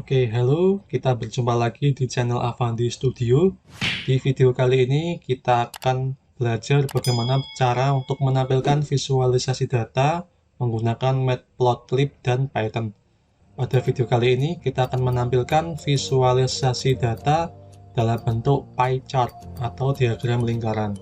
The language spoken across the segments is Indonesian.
Oke, halo, kita berjumpa lagi di channel Avandi Studio. Di video kali ini kita akan belajar bagaimana cara untuk menampilkan visualisasi data menggunakan Matplotlib dan Python. Pada video kali ini kita akan menampilkan visualisasi data dalam bentuk pie chart atau diagram lingkaran.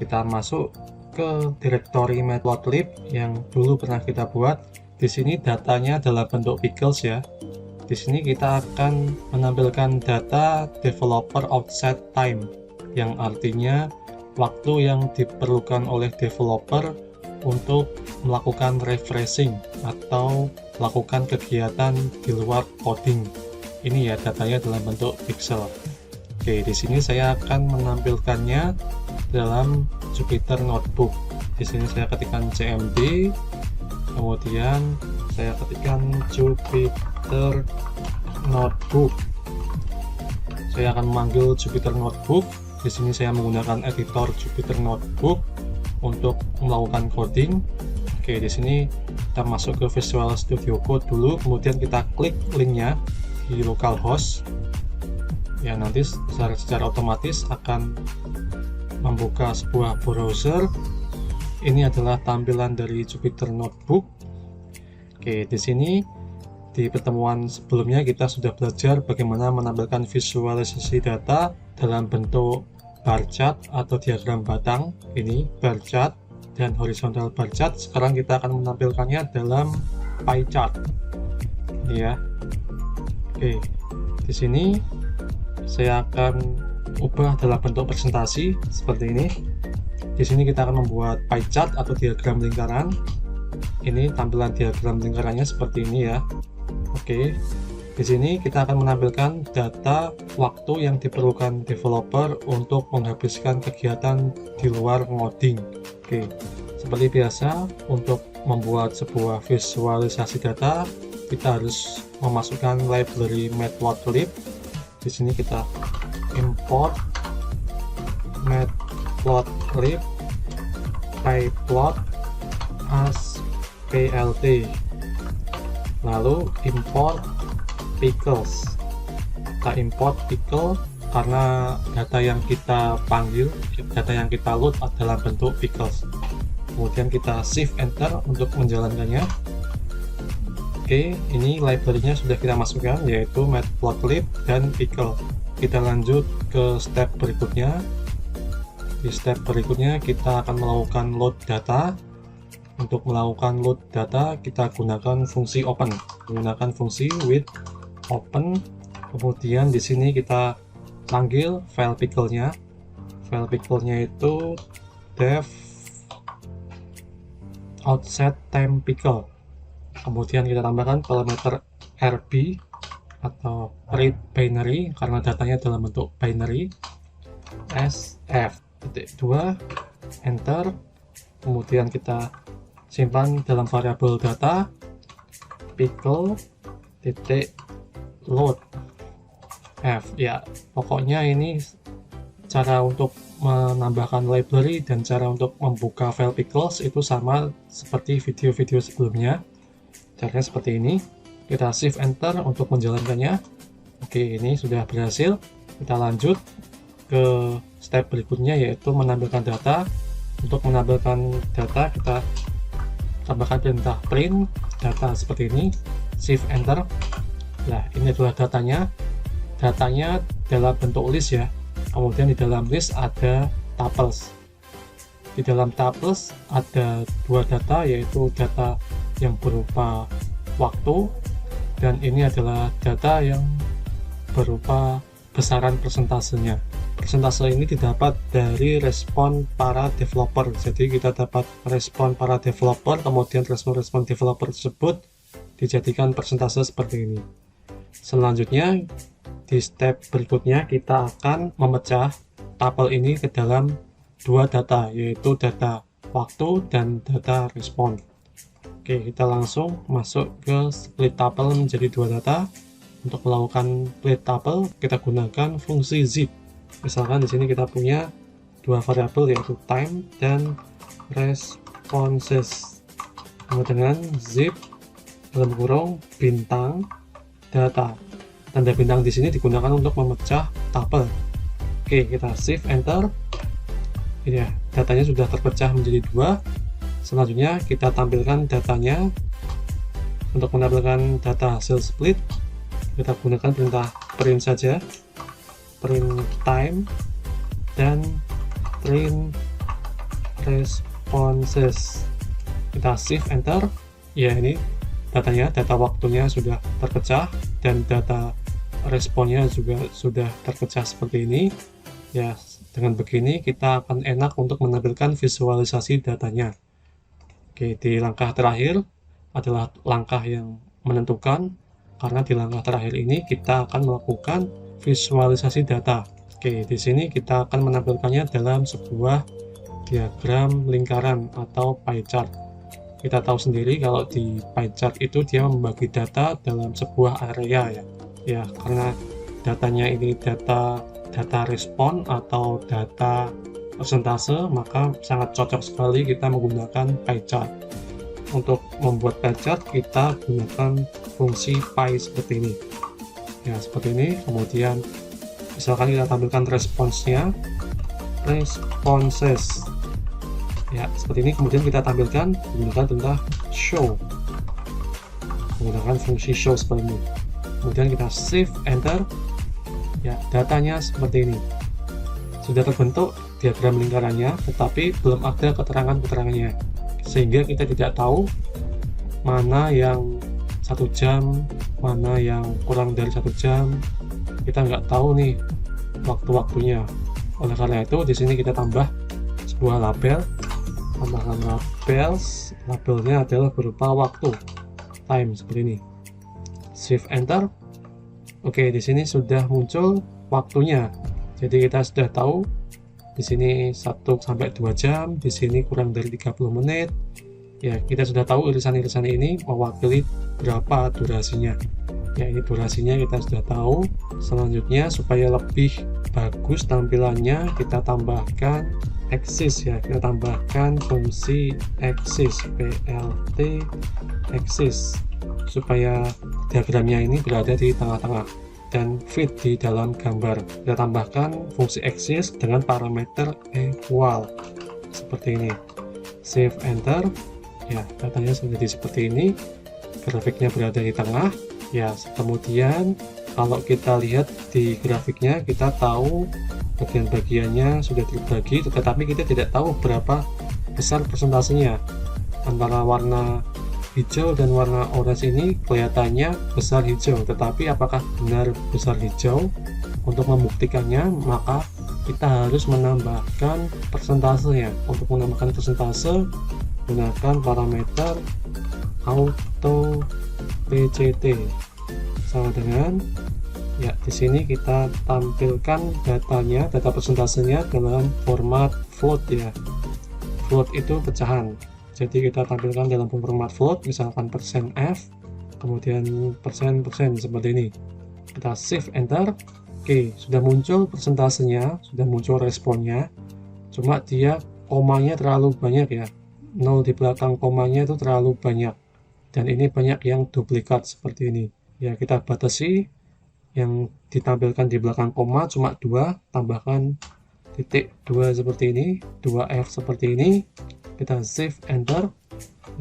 Kita masuk ke direktori Matplotlib yang dulu pernah kita buat. Di sini datanya dalam bentuk pixels ya. Di sini kita akan menampilkan data developer outset time, yang artinya waktu yang diperlukan oleh developer untuk melakukan refreshing atau melakukan kegiatan di luar coding. Ini ya datanya dalam bentuk pixel. Oke, di sini saya akan menampilkannya dalam Jupyter Notebook. Di sini saya ketikkan cmd, kemudian saya ketikkan Jupyter Notebook. Saya akan memanggil Jupyter Notebook. Di sini saya menggunakan editor Jupyter Notebook untuk melakukan coding. Oke, di sini kita masuk ke Visual Studio Code dulu, kemudian kita klik linknya di localhost. Ya, nanti secara otomatis akan membuka sebuah browser. Ini adalah tampilan dari Jupyter Notebook. Oke, di sini di pertemuan sebelumnya kita sudah belajar bagaimana menampilkan visualisasi data dalam bentuk bar chart atau diagram batang. Ini bar chart dan horizontal bar chart. Sekarang kita akan menampilkannya dalam pie chart. Ini ya. Oke, di sini saya akan ubah dalam bentuk presentasi seperti ini. Di sini kita akan membuat pie chart atau diagram lingkaran. Ini tampilan diagram lingkarannya seperti ini ya. Oke, di sini kita akan menampilkan data waktu yang diperlukan developer untuk menghabiskan kegiatan di luar ngoding. Oke, seperti biasa untuk membuat sebuah visualisasi data kita harus memasukkan library Matplotlib. Di sini kita import Matplotlib pyplot as plt, lalu import pickles. Kita import pickle karena data yang kita panggil, data yang kita load adalah bentuk pickles. Kemudian kita shift enter untuk menjalankannya. Oke, ini library-nya sudah kita masukkan, yaitu Matplotlib dan pickle. Kita lanjut ke step berikutnya. Di step berikutnya kita akan melakukan load data. Untuk melakukan load data kita gunakan fungsi open, menggunakan fungsi with open. Kemudian di sini kita panggil file pickle-nya. File pickle-nya itu dev outset time pickle. Kemudian kita tambahkan parameter rb atau read binary karena datanya dalam bentuk binary, sf.2 enter. Kemudian kita simpan dalam variabel data pickle load f. Ya, pokoknya ini cara untuk menambahkan library dan cara untuk membuka file pickles itu sama seperti video-video sebelumnya. Caranya seperti ini. Kita shift enter untuk menjalankannya. Oke, ini sudah berhasil. Kita lanjut ke step berikutnya, yaitu menampilkan data. Untuk menampilkan data kita tambahkan perintah print data seperti ini, shift enter. Nah, ini adalah datanya dalam bentuk list ya. Kemudian di dalam list ada tuples. Di dalam tuples ada dua data, yaitu data yang berupa waktu dan ini adalah data yang berupa besaran persentasenya. Persentase ini didapat dari respon para developer. Jadi kita dapat respon para developer, kemudian respon developer tersebut dijadikan persentase seperti ini. Selanjutnya di step berikutnya kita akan memecah tabel ini ke dalam dua data, yaitu data waktu dan data respon. Oke, kita langsung masuk ke split tabel menjadi dua data. Untuk melakukan split tabel kita gunakan fungsi zip. Misalkan di sini kita punya dua variabel, yaitu time dan responses. Kemudian zip dalam kurung bintang data. Tanda bintang di sini digunakan untuk memecah tabel. Oke, kita shift enter. Ini ya, datanya sudah terpecah menjadi 2. Selanjutnya kita tampilkan datanya. Untuk menampilkan data hasil split, kita gunakan perintah print saja, print time, dan print responses. Kita shift enter. Ya, ini datanya, data waktunya sudah terpecah dan data responnya juga sudah terpecah seperti ini. Ya, dengan begini kita akan enak untuk menampilkan visualisasi datanya. Oke, di langkah terakhir adalah langkah yang menentukan, karena di langkah terakhir ini kita akan melakukan visualisasi data. Oke, di sini kita akan menampilkannya dalam sebuah diagram lingkaran atau pie chart. Kita tahu sendiri kalau di pie chart itu dia membagi data dalam sebuah area ya. Ya, karena datanya ini data respon atau data persentase, maka sangat cocok sekali kita menggunakan pie chart. Untuk membuat pie chart kita gunakan fungsi pie seperti ini. Ya, seperti ini. Kemudian misalkan kita tampilkan responsnya, responses. Ya, seperti ini. Kemudian kita tampilkan menggunakan perintah show, menggunakan fungsi show seperti ini. Kemudian kita shift enter. Ya, datanya seperti ini. Sudah terbentuk diagram lingkarannya, tetapi belum ada keterangan-keterangannya, sehingga kita tidak tahu mana yang 1 jam, mana yang kurang dari 1 jam. Kita nggak tahu nih waktu-waktunya. Oleh karena itu, di sini kita tambah sebuah label. Tambahkan labelnya adalah berupa waktu, time, seperti ini. Shift enter. Oke, di sini sudah muncul waktunya. Jadi kita sudah tahu di sini 1 sampai 2 jam, di sini kurang dari 30 menit. Ya, kita sudah tahu irisan-irisan ini mewakili berapa durasinya. Ya, ini durasinya kita sudah tahu. Selanjutnya, supaya lebih bagus tampilannya, kita tambahkan axis ya. Kita tambahkan fungsi axis, plt axis, supaya diagramnya ini berada di tengah-tengah dan fit di dalam gambar. Kita tambahkan fungsi axis dengan parameter equal seperti ini. Save enter. Ya, datanya menjadi seperti ini. Grafiknya berada di tengah. Ya, kemudian kalau kita lihat di grafiknya, kita tahu bagian-bagiannya sudah terbagi, tetapi kita tidak tahu berapa besar persentasenya. Antara warna hijau dan warna orange ini kelihatannya besar hijau, tetapi apakah benar besar hijau? Untuk membuktikannya, maka kita harus menambahkan persentasenya. Untuk menambahkan persentase, gunakan parameter auto PCT sama dengan ya, di sini kita tampilkan datanya, data persentasenya dalam format float ya. Float itu pecahan. Jadi kita tampilkan dalam format float, misalkan %F, kemudian persen seperti ini. Kita shift enter. Oke, sudah muncul persentasenya, sudah muncul responnya. Cuma dia komanya terlalu banyak ya. 0 di belakang komanya itu terlalu banyak. Dan ini banyak yang duplikat seperti ini. Ya, kita batasi yang ditampilkan di belakang koma cuma 2, tambahkan titik 2 seperti ini, 2F seperti ini. Kita shift enter.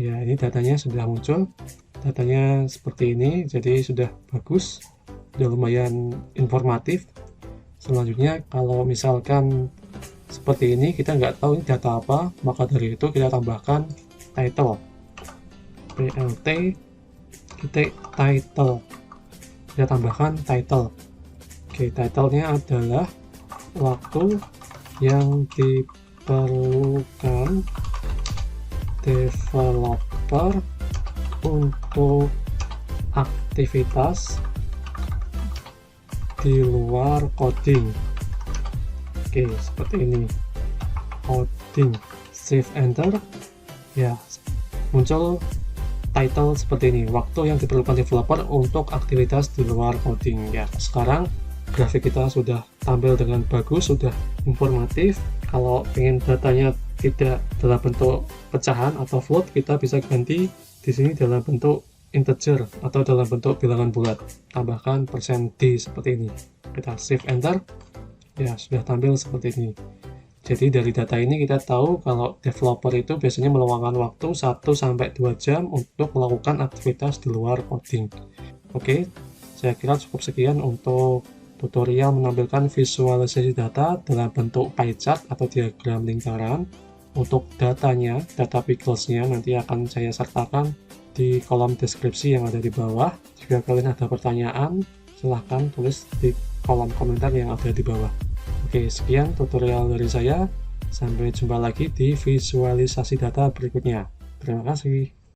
Ya, ini datanya sudah muncul. Datanya seperti ini, jadi sudah bagus, sudah lumayan informatif. Selanjutnya, kalau misalkan seperti ini kita nggak tahu ini data apa, maka dari itu kita tambahkan title, plt title. Kita tambahkan title. Oke, titlenya adalah waktu yang diperlukan developer untuk aktivitas di luar coding. Oke, seperti ini. Coding. Save enter. Ya, muncul title seperti ini. Waktu yang diperlukan developer untuk aktivitas di luar coding. Ya, sekarang grafik kita sudah tampil dengan bagus, sudah informatif. Kalau ingin datanya tidak dalam bentuk pecahan atau float, kita bisa ganti di sini dalam bentuk integer atau dalam bentuk bilangan bulat. Tambahkan %d seperti ini. Kita shift enter. Ya, sudah tampil seperti ini. Jadi dari data ini kita tahu kalau developer itu biasanya meluangkan waktu 1-2 jam untuk melakukan aktivitas di luar coding. Oke, saya kira cukup sekian untuk tutorial menampilkan visualisasi data dalam bentuk pie chart atau diagram lingkaran. Untuk datanya, data pixelsnya nanti akan saya sertakan di kolom deskripsi yang ada di bawah. Jika kalian ada pertanyaan, silahkan tulis di kolom komentar yang ada di bawah. Oke, sekian tutorial dari saya. Sampai jumpa lagi di visualisasi data berikutnya. Terima kasih.